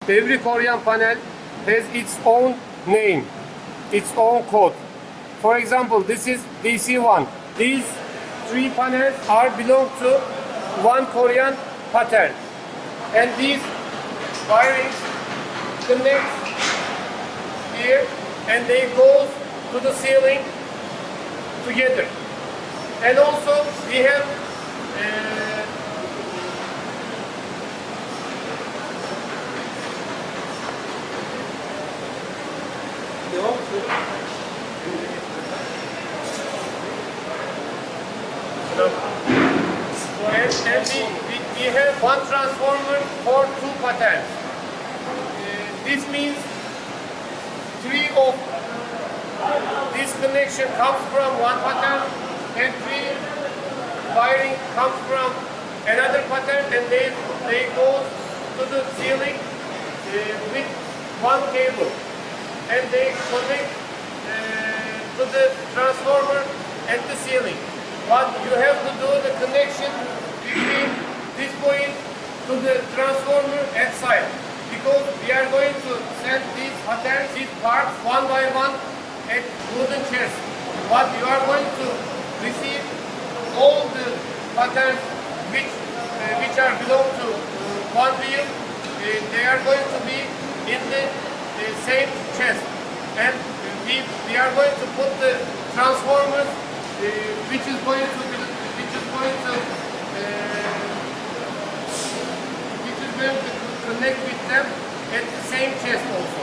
Every Korean panel has its own name, its own code. For example, this is DC1. These three panels are belong to one Korean pattern, and these wirings connect here, and they go to the ceiling together. And also we have and we have one transformer for two patterns. This means three of this connection comes from one pattern, and three wiring comes from another pattern, and they go to the ceiling with one cable, and they connect to the transformer at the ceiling. But you have to do the connection between this point to the transformer at side, because we are going to send these patterns, these parts one by one at wooden chest. But you are going to receive all the patterns which are belong to one wheel. They are going to be in the same chest, and we are going to put the transformers which is going to connect with them at the same chest also.